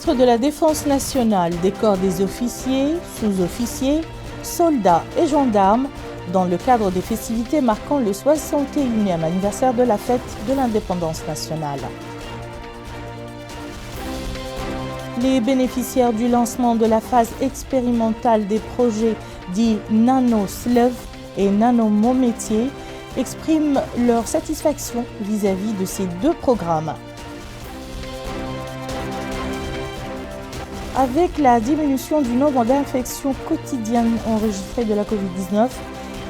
ministre de la Défense nationale décore des officiers, sous-officiers, soldats et gendarmes dans le cadre des festivités marquant le 61e anniversaire de la fête de l'indépendance nationale. Les bénéficiaires du lancement de la phase expérimentale des projets dits Nano-Slev et Nano-Mon-Métier expriment leur satisfaction vis-à-vis de ces deux programmes. Avec la diminution du nombre d'infections quotidiennes enregistrées de la Covid-19,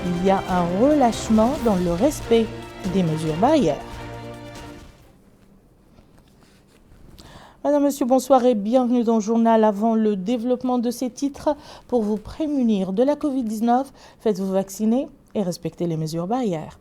il y a un relâchement dans le respect des mesures barrières. Madame, Monsieur, bonsoir et bienvenue dans le journal. Avant le développement de ces titres, pour vous prémunir de la Covid-19, faites-vous vacciner et respectez les mesures barrières.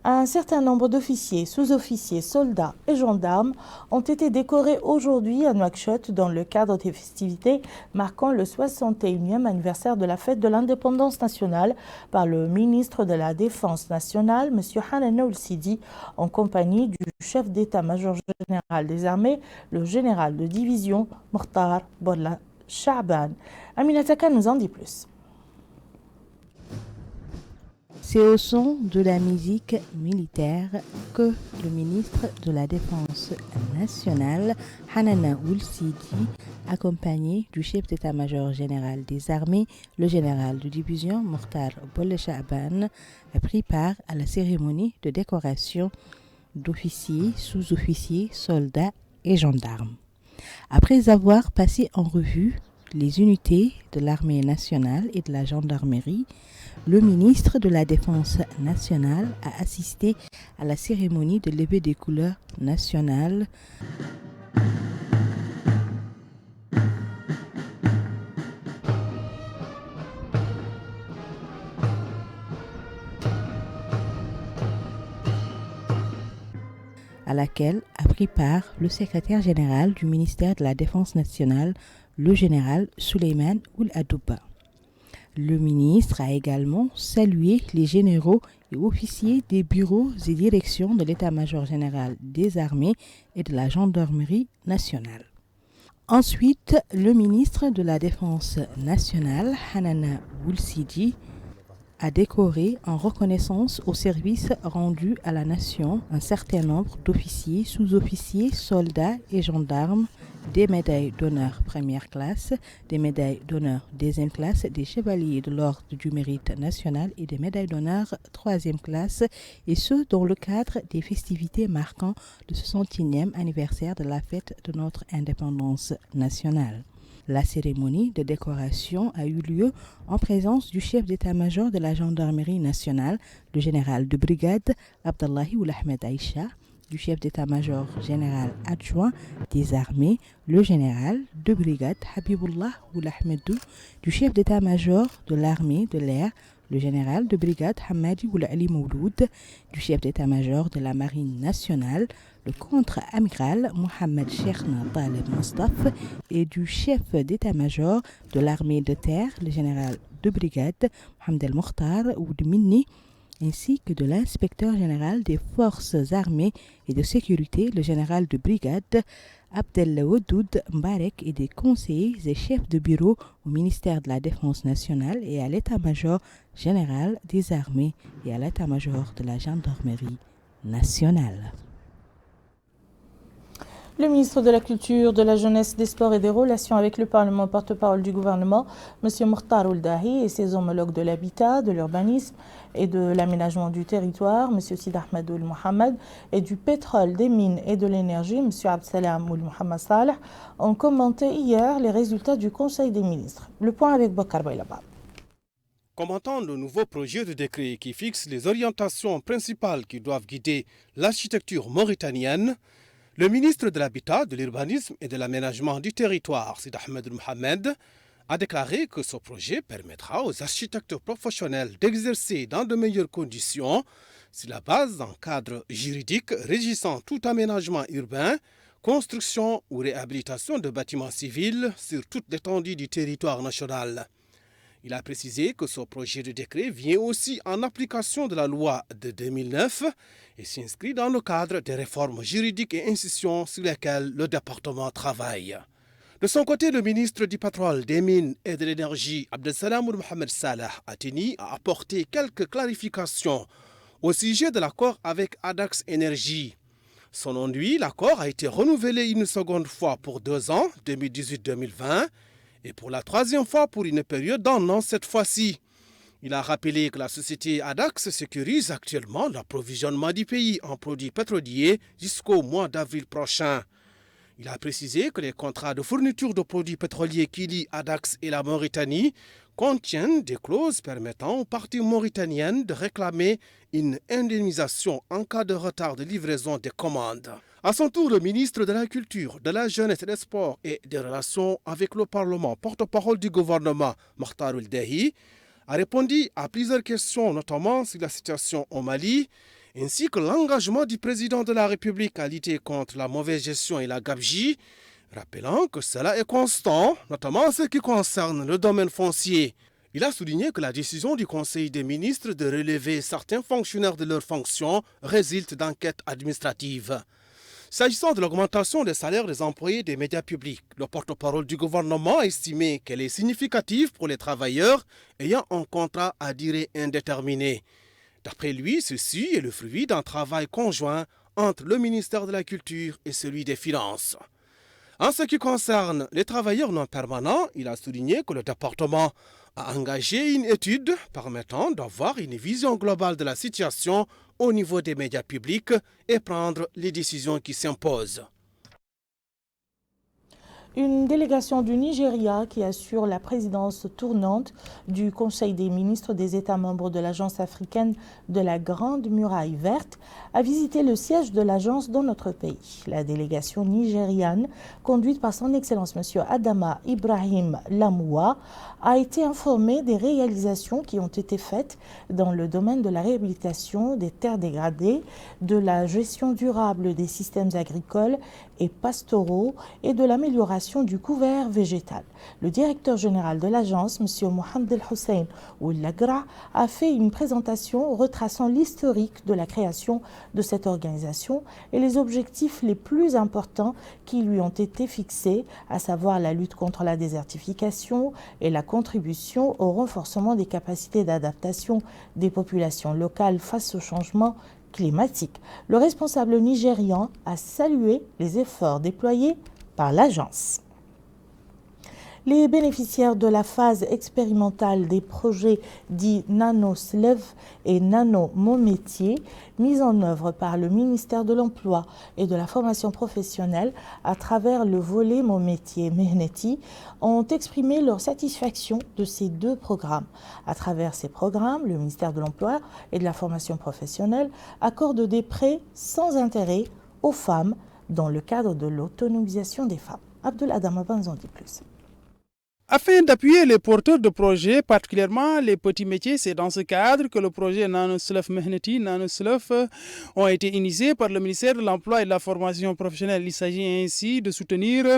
Un certain nombre d'officiers, sous-officiers, soldats et gendarmes ont été décorés aujourd'hui à Nouakchott dans le cadre des festivités marquant le 61e anniversaire de la fête de l'indépendance nationale par le ministre de la Défense nationale, M. Hanana Ould-Sidi, en compagnie du chef d'état-major général des armées, le général de division Mokhtar Bolla Chaaban. Aminata Khan nous en dit plus. C'est au son de la musique militaire que le ministre de la Défense nationale, Hanana Ould-Sidi, accompagné du chef d'état-major général des armées, le général de division Mokhtar Bolla Chaaban, a pris part à la cérémonie de décoration d'officiers, sous-officiers, soldats et gendarmes. Après avoir passé en revue les unités de l'armée nationale et de la gendarmerie, le ministre de la Défense nationale a assisté à la cérémonie de levée des couleurs nationales. À laquelle a pris part le secrétaire général du ministère de la Défense nationale, le général Souleymane Ould Adouba. Le ministre a également salué les généraux et officiers des bureaux et directions de l'état-major général des armées et de la gendarmerie nationale. Ensuite, le ministre de la Défense nationale, Hanana Ould-Sidi, a décoré en reconnaissance au service rendu à la nation un certain nombre d'officiers, sous-officiers, soldats et gendarmes, des médailles d'honneur première classe, des médailles d'honneur deuxième classe, des chevaliers de l'ordre du mérite national et des médailles d'honneur troisième classe, et ce dans le cadre des festivités marquant le 61e anniversaire de la fête de notre indépendance nationale. La cérémonie de décoration a eu lieu en présence du chef d'état-major de la gendarmerie nationale, le général de brigade Abdallahi Ould Ahmed Aïcha, du chef d'état-major général adjoint des armées, le général de brigade Habibullah Ould Ahmedou, du chef d'état-major de l'armée de l'air, le général de brigade Hamadi Ould Ali Mouloud, du chef d'état-major de la marine nationale, le contre-amiral Mohamed Cheikhna Taleb Mostaf, et du chef d'état-major de l'armée de terre, le général de brigade Mohamed El Mokhtar Ould Minni, ainsi que de l'inspecteur général des forces armées et de sécurité, le général de brigade Abdel Wadoud Mbarek, et des conseillers et chefs de bureau au ministère de la Défense nationale et à l'état-major général des armées et à l'état-major de la gendarmerie nationale. Le ministre de la Culture, de la Jeunesse, des Sports et des Relations avec le Parlement, porte-parole du gouvernement, M. Mokhtar Ould-Dahi, et ses homologues de l'habitat, de l'urbanisme et de l'aménagement du territoire, M. Sid Ahmed Ould Mohamed, et du pétrole, des mines et de l'énergie, M. Abdsalam Ould Mohamed Saleh, ont commenté hier les résultats du Conseil des ministres. Le point avec Bakar Baylaba. Commentant le nouveau projet de décret qui fixe les orientations principales qui doivent guider l'architecture mauritanienne, le ministre de l'Habitat, de l'Urbanisme et de l'Aménagement du Territoire, Sid Ahmed Mohamed, a déclaré que ce projet permettra aux architectes professionnels d'exercer dans de meilleures conditions sur la base d'un cadre juridique régissant tout aménagement urbain, construction ou réhabilitation de bâtiments civils sur toute l'étendue du territoire national. Il a précisé que ce projet de décret vient aussi en application de la loi de 2009 et s'inscrit dans le cadre des réformes juridiques et institutions sur lesquelles le département travaille. De son côté, le ministre du Pétrole, des Mines et de l'Énergie, Abdelsalam Mohamed Salah, a tenu à apporter quelques clarifications au sujet de l'accord avec Adax Énergie. Selon lui, l'accord a été renouvelé une seconde fois pour 2 ans, 2018-2020, et pour la 3e fois pour une période d'1 an cette fois-ci. Il a rappelé que la société Adax sécurise actuellement l'approvisionnement du pays en produits pétroliers jusqu'au mois d'avril prochain. Il a précisé que les contrats de fourniture de produits pétroliers qui lient Adax et la Mauritanie contiennent des clauses permettant aux parties mauritaniennes de réclamer une indemnisation en cas de retard de livraison des commandes. À son tour, le ministre de la Culture, de la Jeunesse et des Sports et des Relations avec le Parlement, porte-parole du gouvernement, Mokhtar Ould-Dahi, a répondu à plusieurs questions, notamment sur la situation au Mali, ainsi que l'engagement du président de la République à lutter contre la mauvaise gestion et la gabegie, rappelant que cela est constant, notamment en ce qui concerne le domaine foncier. Il a souligné que la décision du Conseil des ministres de relever certains fonctionnaires de leurs fonctions résulte d'enquêtes administratives. S'agissant de l'augmentation des salaires des employés des médias publics, le porte-parole du gouvernement a estimé qu'elle est significative pour les travailleurs ayant un contrat à durée indéterminée. D'après lui, ceci est le fruit d'un travail conjoint entre le ministère de la Culture et celui des Finances. En ce qui concerne les travailleurs non permanents, il a souligné que le département a engagé une étude permettant d'avoir une vision globale de la situation au niveau des médias publics et prendre les décisions qui s'imposent. Une délégation du Nigeria qui assure la présidence tournante du Conseil des ministres des États membres de l'Agence africaine de la Grande Muraille Verte a visité le siège de l'agence dans notre pays. La délégation nigériane, conduite par son Excellence M. Adama Ibrahim Lamoua, a été informée des réalisations qui ont été faites dans le domaine de la réhabilitation des terres dégradées, de la gestion durable des systèmes agricoles et pastoraux et de l'amélioration du couvert végétal. Le directeur général de l'agence, M. Mohamed El Hussein Oulagra, a fait une présentation retraçant l'historique de la création de cette organisation et les objectifs les plus importants qui lui ont été fixés, à savoir la lutte contre la désertification et la contribution au renforcement des capacités d'adaptation des populations locales face au changement climatique. Le responsable nigérian a salué les efforts déployés par l'agence. Les bénéficiaires de la phase expérimentale des projets dits NanoSlev et Nano-Mon-Métier, mis en œuvre par le ministère de l'Emploi et de la Formation professionnelle à travers le volet Mon Métier Mehneti, ont exprimé leur satisfaction de ces 2 programmes. À travers ces programmes, le ministère de l'Emploi et de la Formation professionnelle accorde des prêts sans intérêt aux femmes dans le cadre de l'autonomisation des femmes. Abdul Adam Aban en dit plus. Afin d'appuyer les porteurs de projets, particulièrement les petits métiers, c'est dans ce cadre que le projet NanoSlev Mehneti, NanoSlev ont été initiés par le ministère de l'Emploi et de la Formation professionnelle. Il s'agit ainsi de soutenir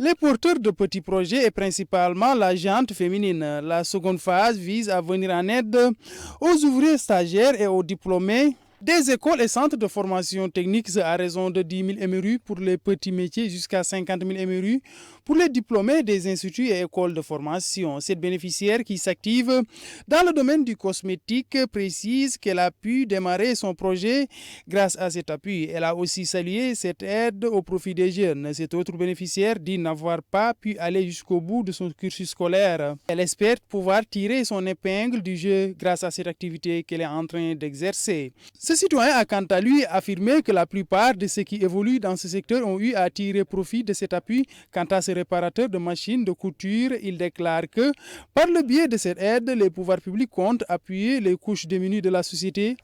les porteurs de petits projets et principalement la gente féminine. La seconde phase vise à venir en aide aux ouvriers stagiaires et aux diplômés des écoles et centres de formation technique à raison de 10 000 MRU pour les petits métiers jusqu'à 50 000 MRU pour les diplômés des instituts et écoles de formation. Cette bénéficiaire qui s'active dans le domaine du cosmétique précise qu'elle a pu démarrer son projet grâce à cet appui. Elle a aussi salué cette aide au profit des jeunes. Cette autre bénéficiaire dit n'avoir pas pu aller jusqu'au bout de son cursus scolaire. Elle espère pouvoir tirer son épingle du jeu grâce à cette activité qu'elle est en train d'exercer. Ce citoyen a quant à lui affirmé que la plupart de ceux qui évoluent dans ce secteur ont eu à tirer profit de cet appui. Quant à ce réparateur de machines de couture, il déclare que par le biais de cette aide, les pouvoirs publics comptent appuyer les couches démunies de la société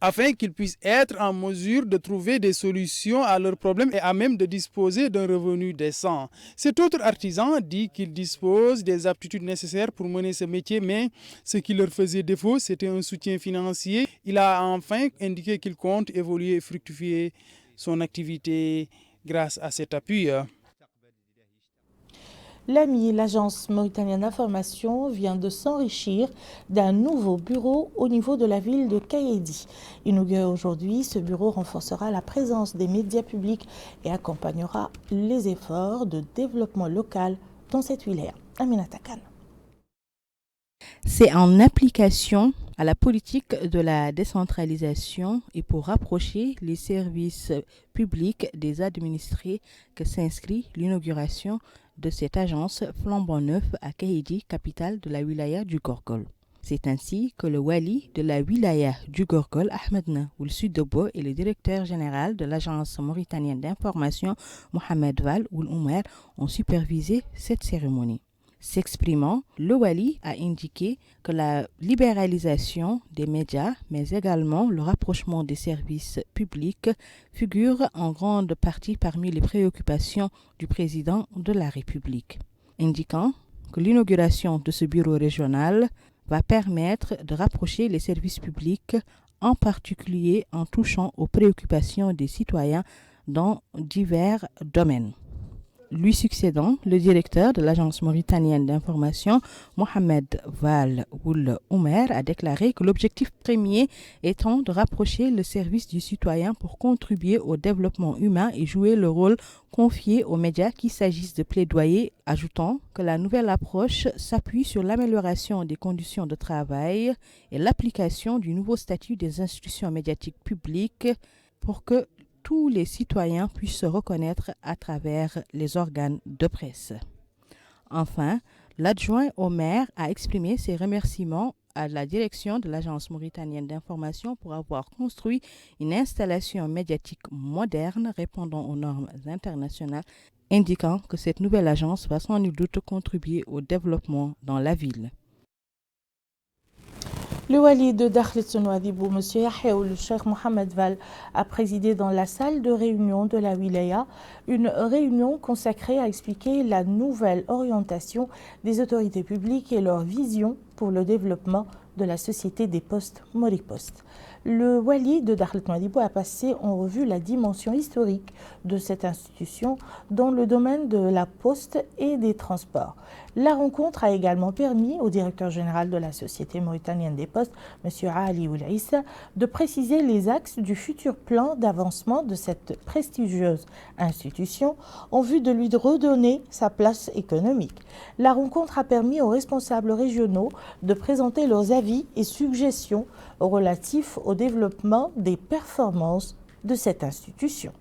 afin qu'ils puissent être en mesure de trouver des solutions à leurs problèmes et à même de disposer d'un revenu décent. Cet autre artisan dit qu'il dispose des aptitudes nécessaires pour mener ce métier, mais ce qui leur faisait défaut, c'était un soutien financier. Il a enfin indiqué qu'il compte évoluer et fructifier son activité grâce à cet appui. L'AMI, l'agence mauritanienne d'information, vient de s'enrichir d'un nouveau bureau au niveau de la ville de Kaïdi. Inauguré aujourd'hui, ce bureau renforcera la présence des médias publics et accompagnera les efforts de développement local dans cette wilaya. Aminata Khan. C'est en application à la politique de la décentralisation et pour rapprocher les services publics des administrés que s'inscrit l'inauguration de cette agence flambant neuf à Kaïdi, capitale de la wilaya du Gorgol. C'est ainsi que le wali de la wilaya du Gorgol, Ahmedna Ould Sudebo, et le directeur général de l'agence mauritanienne d'information, Mohamed Val Ould Oumer, ont supervisé cette cérémonie. S'exprimant, le wali a indiqué que la libéralisation des médias, mais également le rapprochement des services publics, figurent en grande partie parmi les préoccupations du président de la République, indiquant que l'inauguration de ce bureau régional va permettre de rapprocher les services publics, en particulier en touchant aux préoccupations des citoyens dans divers domaines. Lui succédant, le directeur de l'agence mauritanienne d'information, Mohamed Val Ould Oumer, a déclaré que l'objectif premier étant de rapprocher le service du citoyen pour contribuer au développement humain et jouer le rôle confié aux médias qu'il s'agisse de plaidoyer, ajoutant que la nouvelle approche s'appuie sur l'amélioration des conditions de travail et l'application du nouveau statut des institutions médiatiques publiques pour que tous les citoyens puissent se reconnaître à travers les organes de presse. Enfin, l'adjoint au maire a exprimé ses remerciements à la direction de l'agence mauritanienne d'information pour avoir construit une installation médiatique moderne répondant aux normes internationales, indiquant que cette nouvelle agence va sans nul doute contribuer au développement dans la ville. Le wali de Dakhlet Nouadhibou, M. Yahya Ould Cheikh Mohamed Val, a présidé dans la salle de réunion de la wilaya une réunion consacrée à expliquer la nouvelle orientation des autorités publiques et leur vision pour le développement de la société des postes Moripost. Le wali de Dakhlet Nouadhibou a passé en revue la dimension historique de cette institution dans le domaine de la poste et des transports. La rencontre a également permis au directeur général de la Société mauritanienne des postes, M. Ali Ould Issa, de préciser les axes du futur plan d'avancement de cette prestigieuse institution en vue de lui redonner sa place économique. La rencontre a permis aux responsables régionaux de présenter leurs avis et suggestions relatifs au développement des performances de cette institution.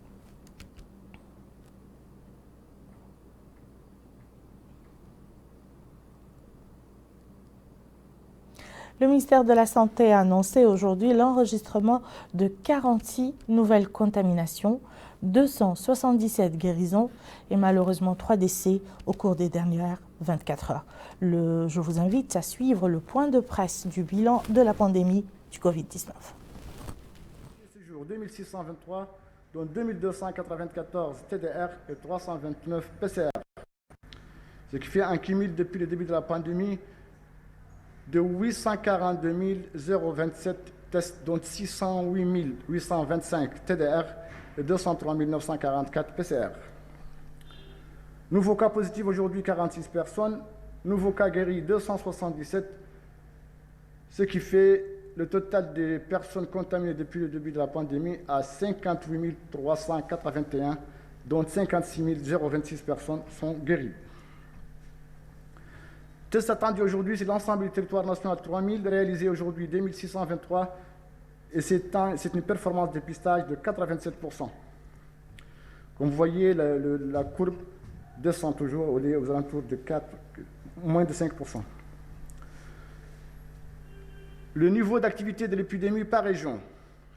Le ministère de la Santé a annoncé aujourd'hui l'enregistrement de 46 nouvelles contaminations, 277 guérisons et malheureusement 3 décès au cours des dernières 24 heures. Je vous invite à suivre le point de presse du bilan de la pandémie du Covid-19. Ce jour 2623, dont 2294 TDR et 329 PCR, ce qui fait un cumul depuis le début de la pandémie de 842 027 tests, dont 608 825 TDR et 203 944 PCR. Nouveaux cas positifs aujourd'hui, 46 personnes. Nouveaux cas guéris, 277, ce qui fait le total des personnes contaminées depuis le début de la pandémie à 58 381, dont 56 026 personnes sont guéries. Tests attendus aujourd'hui, c'est l'ensemble du territoire national 3000, réalisé aujourd'hui 2623, et c'est une performance de dépistage de 87%. Comme vous voyez, la courbe descend toujours aux alentours de moins de 5%. Le niveau d'activité de l'épidémie par région.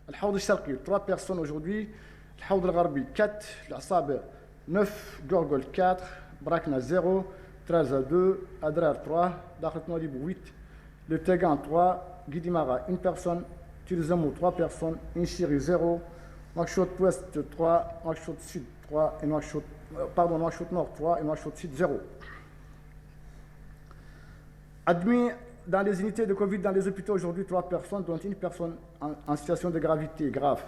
Al-Hawd al-Sharqi, 3 personnes aujourd'hui. Al-Hawd al-Gharbi, 4. Al-Asabi, 9. Gorgol, 4. Brakna, 0. Traza, 2. Adrar, 3. Dakhlet Nouadhibou, 8. Le Tegan, 3. Guidimara, 1 personne. Tirzamou, 3 personnes. Inchiri, 0. Nouakchott Ouest, 3. Nouakchott Sud, 3. Et Nouakchott Nord, 3. Et Nouakchott Sud, 0. Admis dans les unités de Covid dans les hôpitaux aujourd'hui, 3 personnes, dont 1 personne en situation de gravité grave.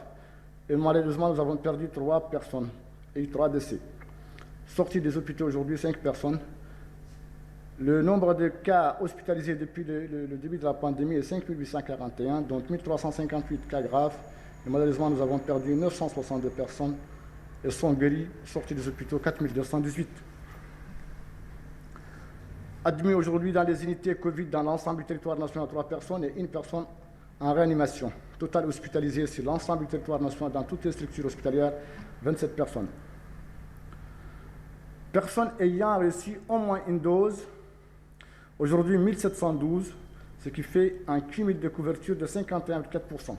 Et malheureusement, nous avons perdu 3 personnes et 3 décès. Sortis des hôpitaux aujourd'hui, 5 personnes, Le nombre de cas hospitalisés depuis le début de la pandémie est 5 841, dont 1 358 cas graves. Et malheureusement, nous avons perdu 962 personnes et sont guéris, sortis des hôpitaux 4 218. Admis aujourd'hui dans les unités Covid dans l'ensemble du territoire national 3 personnes et 1 personne en réanimation. Total hospitalisé sur l'ensemble du territoire national dans toutes les structures hospitalières, 27 personnes. Personnes ayant reçu au moins une dose, aujourd'hui 1712, ce qui fait un cumul de couverture de 51,4%.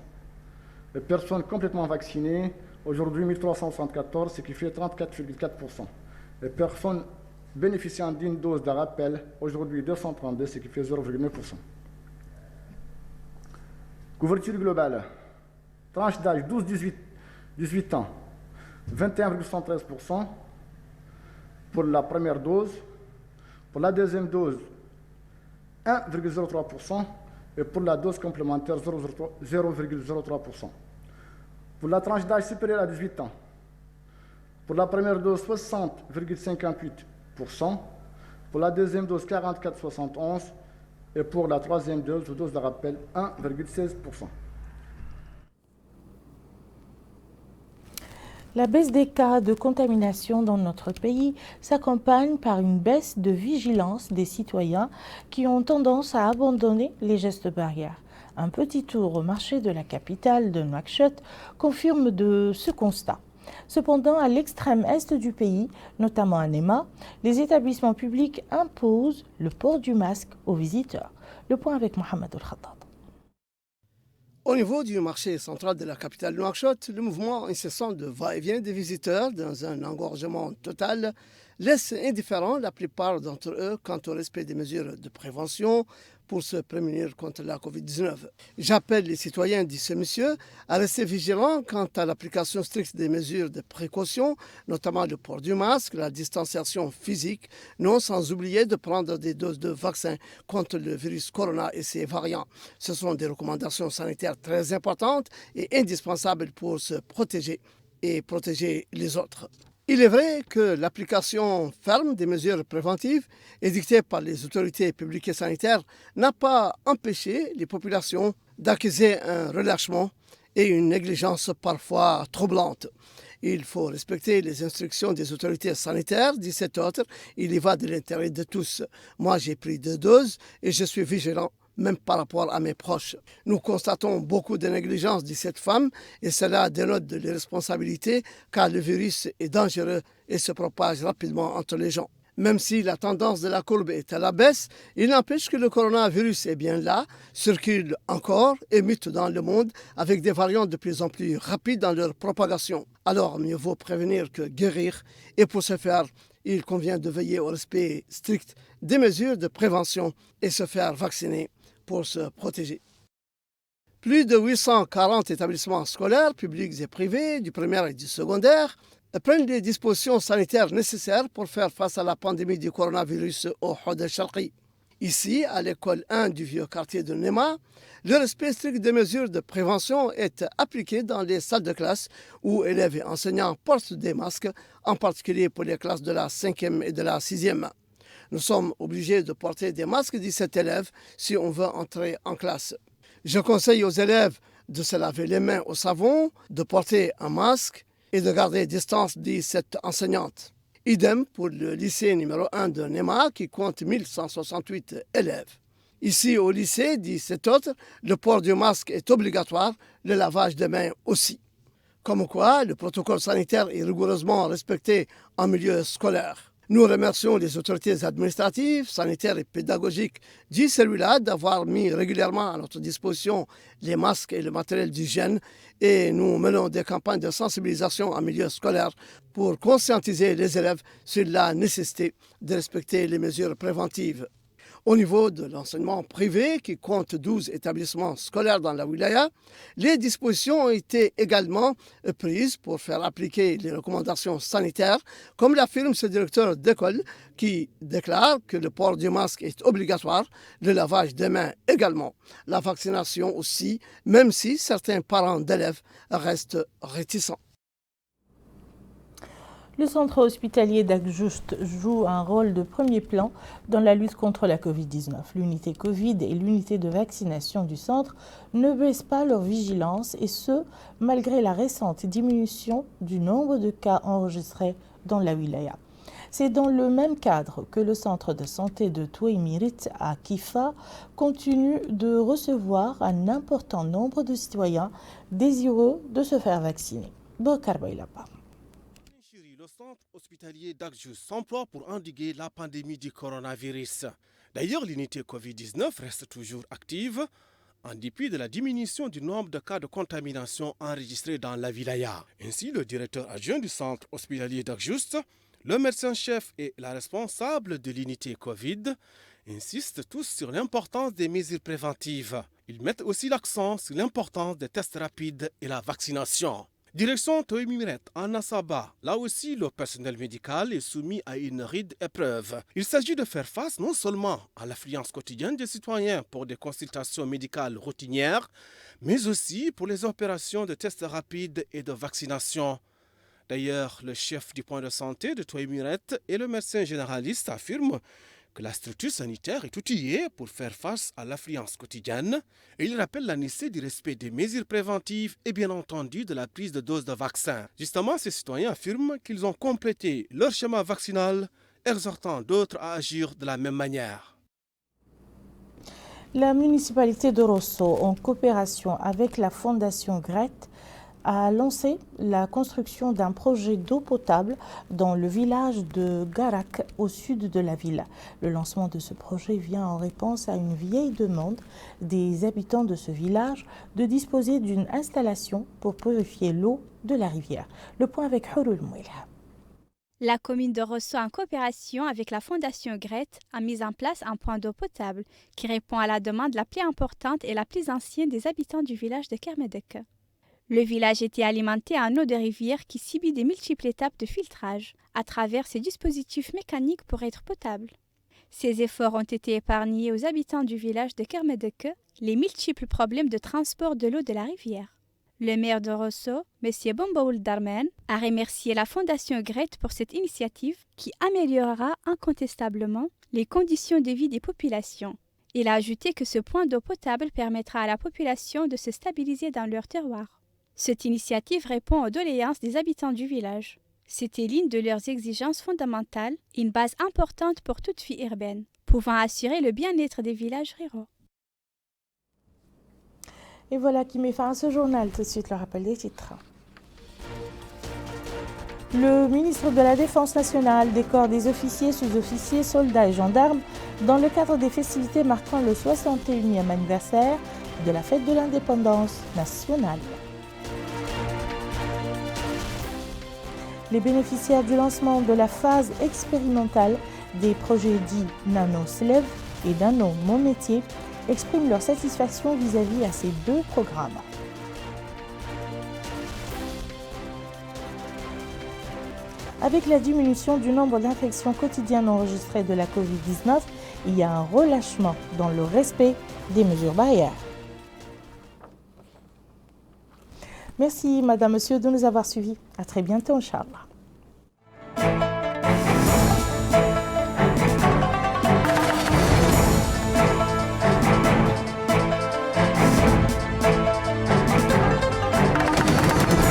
Les personnes complètement vaccinées, aujourd'hui 1374, ce qui fait 34,4%. Les personnes bénéficiant d'une dose de rappel, aujourd'hui 232, ce qui fait 0,9%. Couverture globale, tranche d'âge 12-18 ans, 21,73% pour la première dose. Pour la deuxième dose, 1,03% et pour la dose complémentaire, 0,03%. Pour la tranche d'âge supérieure à 18 ans, pour la première dose, 60,58%, pour la deuxième dose, 44,71%, et pour la troisième dose de rappel, 1,16%. La baisse des cas de contamination dans notre pays s'accompagne par une baisse de vigilance des citoyens qui ont tendance à abandonner les gestes barrières. Un petit tour au marché de la capitale de Nouakchott confirme ce constat. Cependant, à l'extrême est du pays, notamment à Néma, les établissements publics imposent le port du masque aux visiteurs. Le point avec Mohamed El-Khattab. Au niveau du marché central de la capitale Nouakchott, le mouvement incessant de va-et-vient des visiteurs dans un engorgement total laisse indifférents la plupart d'entre eux quant au respect des mesures de prévention pour se prémunir contre la Covid-19. J'appelle les citoyens, dit ce monsieur, à rester vigilants quant à l'application stricte des mesures de précaution, notamment le port du masque, la distanciation physique, non sans oublier de prendre des doses de vaccin contre le virus corona et ses variants. Ce sont des recommandations sanitaires très importantes et indispensables pour se protéger et protéger les autres. Il est vrai que l'application ferme des mesures préventives édictées par les autorités publiques et sanitaires n'a pas empêché les populations d'accuser un relâchement et une négligence parfois troublante. Il faut respecter les instructions des autorités sanitaires, dit cet autre. Il y va de l'intérêt de tous. Moi, j'ai pris 2 doses et je suis vigilant, même par rapport à mes proches. Nous constatons beaucoup de négligence, dit cette femme, et cela dénote de l'irresponsabilité car le virus est dangereux et se propage rapidement entre les gens. Même si la tendance de la courbe est à la baisse, il n'empêche que le coronavirus est bien là, circule encore et mute dans le monde avec des variants de plus en plus rapides dans leur propagation. Alors, mieux vaut prévenir que guérir, et pour ce faire, il convient de veiller au respect strict des mesures de prévention et se faire vacciner pour se protéger. Plus de 840 établissements scolaires, publics et privés, du primaire et du secondaire, prennent les dispositions sanitaires nécessaires pour faire face à la pandémie du coronavirus au Houd el-Sharqi. Ici, à l'école 1 du vieux quartier de Néma, le respect strict des mesures de prévention est appliqué dans les salles de classe où élèves et enseignants portent des masques, en particulier pour les classes de la 5e et de la 6e. Nous sommes obligés de porter des masques, dit cet élève, si on veut entrer en classe. Je conseille aux élèves de se laver les mains au savon, de porter un masque et de garder distance, dit cette enseignante. Idem pour le lycée numéro 1 de Néma qui compte 1168 élèves. Ici au lycée, dit cet autre, le port du masque est obligatoire, le lavage des mains aussi. Comme quoi, le protocole sanitaire est rigoureusement respecté en milieu scolaire. Nous remercions les autorités administratives, sanitaires et pédagogiques du celui-là d'avoir mis régulièrement à notre disposition les masques et le matériel d'hygiène et nous menons des campagnes de sensibilisation en milieu scolaire pour conscientiser les élèves sur la nécessité de respecter les mesures préventives. Au niveau de l'enseignement privé, qui compte 12 établissements scolaires dans la wilaya, les dispositions ont été également prises pour faire appliquer les recommandations sanitaires, comme l'affirme ce directeur d'école qui déclare que le port du masque est obligatoire, le lavage des mains également, la vaccination aussi, même si certains parents d'élèves restent réticents. Le centre hospitalier d'Akjoust joue un rôle de premier plan dans la lutte contre la Covid-19. L'unité Covid et l'unité de vaccination du centre ne baissent pas leur vigilance et ce, malgré la récente diminution du nombre de cas enregistrés dans la wilaya. C'est dans le même cadre que le centre de santé de Touaimirit à Kifa continue de recevoir un important nombre de citoyens désireux de se faire vacciner. Bokar Bailapa. Le centre hospitalier d'Akjoust s'emploie pour endiguer la pandémie du coronavirus. D'ailleurs, l'unité Covid-19 reste toujours active, en dépit de la diminution du nombre de cas de contamination enregistrés dans la wilaya. Ainsi, le directeur adjoint du centre hospitalier d'Akjoust, le médecin-chef et la responsable de l'unité Covid insistent tous sur l'importance des mesures préventives. Ils mettent aussi l'accent sur l'importance des tests rapides et la vaccination. Direction Touaimirit en Assaba, là aussi le personnel médical est soumis à une rude épreuve. Il s'agit de faire face non seulement à l'affluence quotidienne des citoyens pour des consultations médicales routinières, mais aussi pour les opérations de tests rapides et de vaccination. D'ailleurs, le chef du point de santé de Touaimirit et le médecin généraliste affirment que la structure sanitaire est outillée pour faire face à l'affluence quotidienne et il rappelle la nécessité du respect des mesures préventives et bien entendu de la prise de doses de vaccin. Justement, ces citoyens affirment qu'ils ont complété leur schéma vaccinal, exhortant d'autres à agir de la même manière. La municipalité de Rosso, en coopération avec la fondation Grete, a lancé la construction d'un projet d'eau potable dans le village de Garak, au sud de la ville. Le lancement de ce projet vient en réponse à une vieille demande des habitants de ce village de disposer d'une installation pour purifier l'eau de la rivière. Le point avec Houroul Mouilha. La commune de Rosso, en coopération avec la fondation Grete, a mis en place un point d'eau potable qui répond à la demande la plus importante et la plus ancienne des habitants du village de Kermedek. Le village était alimenté en eau de rivière qui subit des multiples étapes de filtrage à travers ces dispositifs mécaniques pour être potable. Ces efforts ont été épargnés aux habitants du village de Kermedeke les multiples problèmes de transport de l'eau de la rivière. Le maire de Rosso, M. Bombaoul Darmen, a remercié la fondation Grete pour cette initiative qui améliorera incontestablement les conditions de vie des populations. Il a ajouté que ce point d'eau potable permettra à la population de se stabiliser dans leur terroir. Cette initiative répond aux doléances des habitants du village. C'était l'une de leurs exigences fondamentales, une base importante pour toute vie urbaine, pouvant assurer le bien-être des villages ruraux. Et voilà qui met fin à ce journal. Tout de suite, le rappel des titres. Le ministre de la Défense nationale décore des officiers, sous-officiers, soldats et gendarmes dans le cadre des festivités marquant le 61e anniversaire de la fête de l'indépendance nationale. Les bénéficiaires du lancement de la phase expérimentale des projets dits Nano Slev et Nano Mon Métier expriment leur satisfaction vis-à-vis à ces deux programmes. Avec la diminution du nombre d'infections quotidiennes enregistrées de la Covid-19, il y a un relâchement dans le respect des mesures barrières. Merci, Madame, Monsieur, de nous avoir suivis. À très bientôt, Inch'Allah.